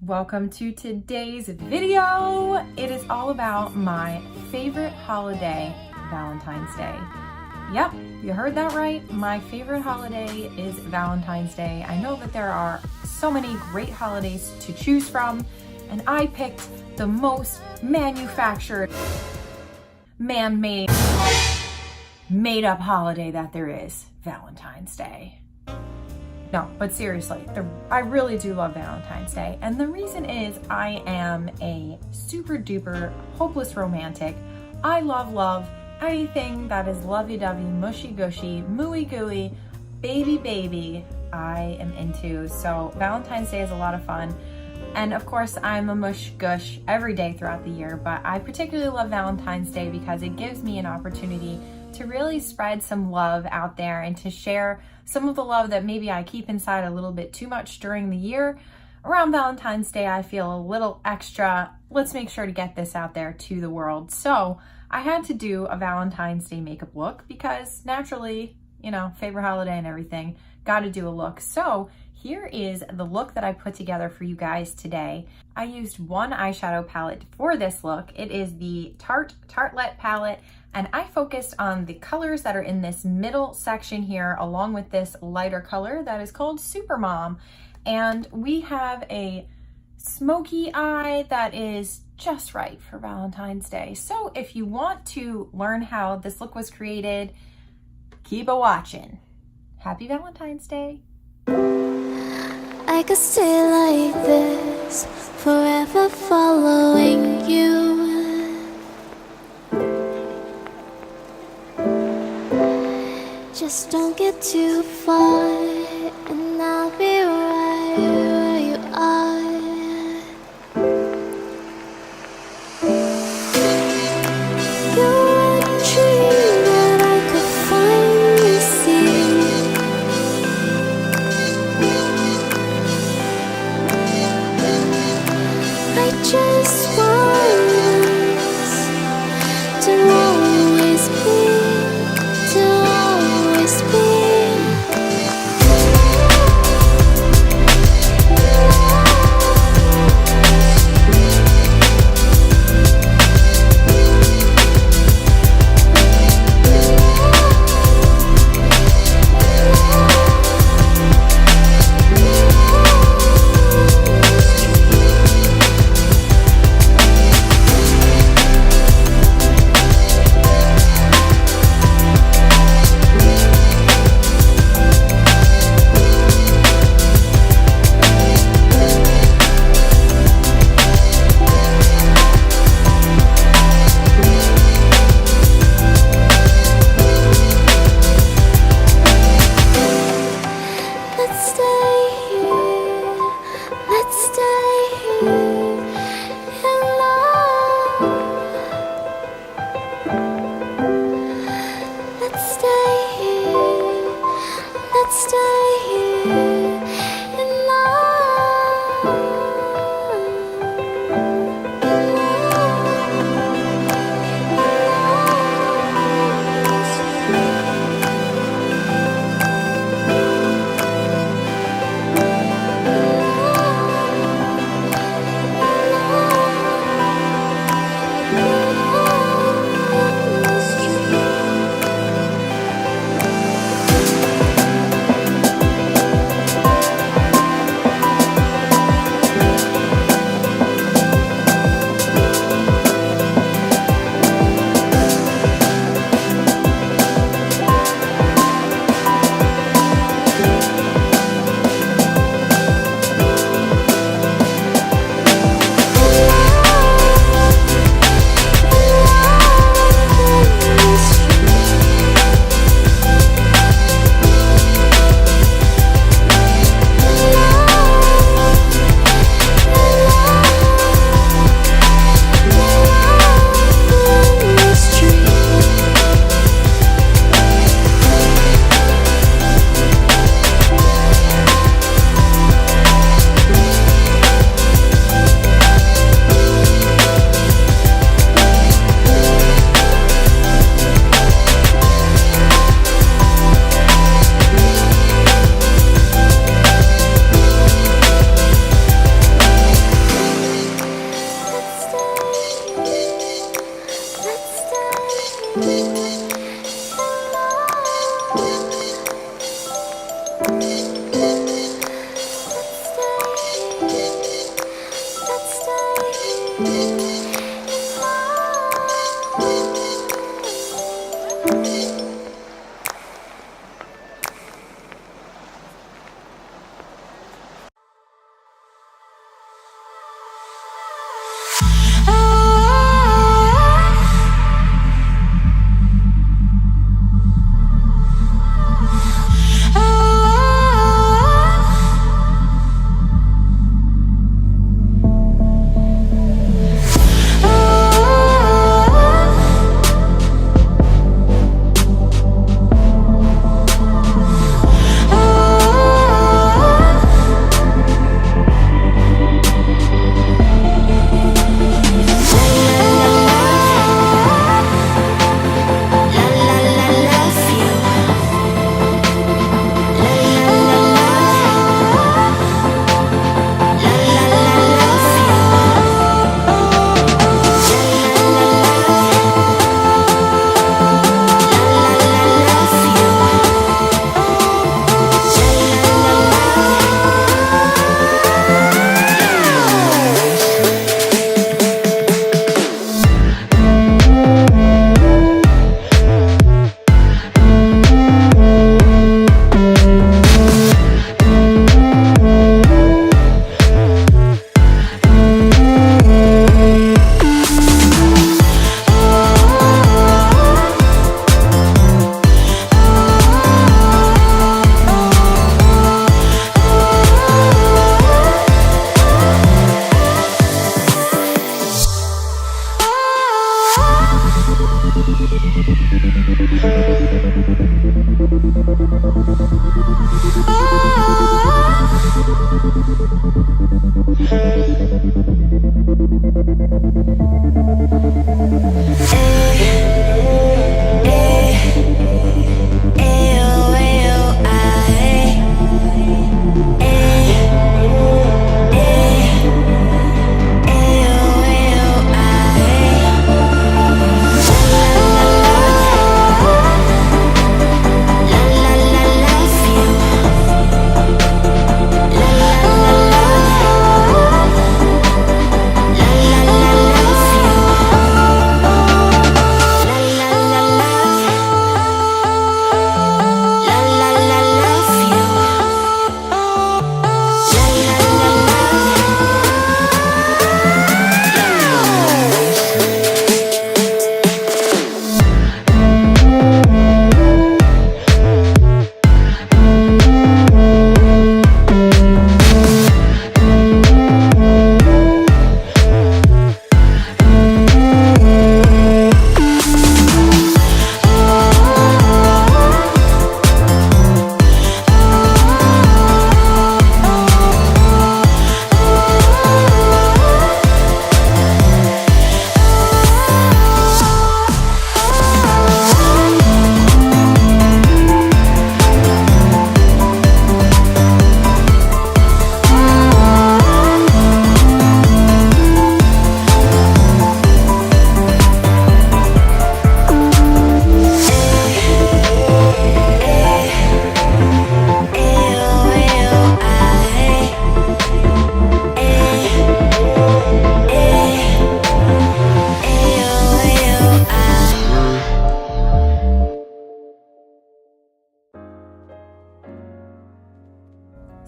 Welcome to today's video. It is all about my favorite holiday, Valentine's Day. Yep, you heard that right. My favorite holiday is Valentine's Day. I know that there are so many great holidays to choose from, and I picked the most manufactured, man-made, made-up holiday that there is, Valentine's Day. No, but seriously, I really do love Valentine's Day. And the reason is I am a super duper hopeless romantic. I love anything that is lovey-dovey, mushy-gushy, mooey-gooey, baby, I am into. So Valentine's Day is a lot of fun. And of course, I'm a mush-gush every day throughout the year, but I particularly love Valentine's Day because it gives me an opportunity to really spread some love out there and to share some of the love that maybe I keep inside a little bit too much during the year. Around Valentine's Day, I feel a little extra, let's make sure to get this out there to the world. So I had to do a Valentine's Day makeup look because naturally, you know, favorite holiday and everything, got to do a look. So here is the look that I put together for you guys today. I used one eyeshadow palette for this look. It is the Tartlette palette, and I focused on the colors that are in this middle section here, along with this lighter color that is called Supermom. And we have a smoky eye that is just right for Valentine's Day. So if you want to learn how this look was created, keep a watching. Happy Valentine's Day. I could stay like this, forever following you. Just don't get too far, and I'll be right where you are. You're a dream that I could finally see.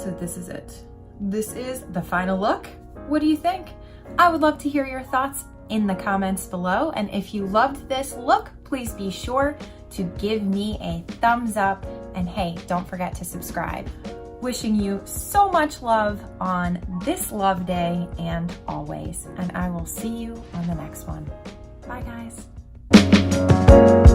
So this is it. This is the final look. What do you think? I would love to hear your thoughts in the comments below. And if you loved this look, please be sure to give me a thumbs up. And hey, don't forget to subscribe. Wishing you so much love on this love day and always. And I will see you on the next one. Bye, guys.